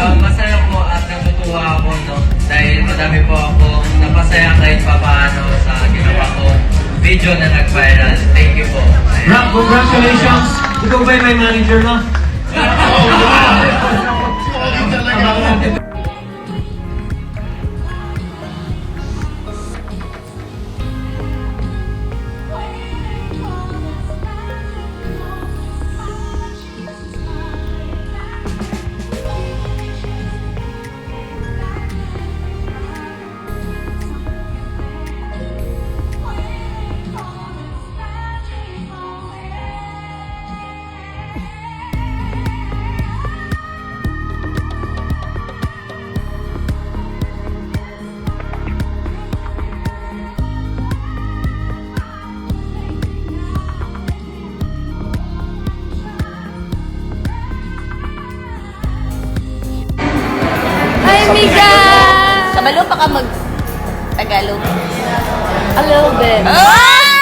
Masaya po at natutuwa ako, no? Dahil madami po akong napasaya kahit papaano sa ginawa kong video na nag-viral. Thank you po. Rob, congratulations! Ikaw ba yung may manager na? Hi, amiga! Kabalo pa ka mag-Tagalog? A little bit. Ah!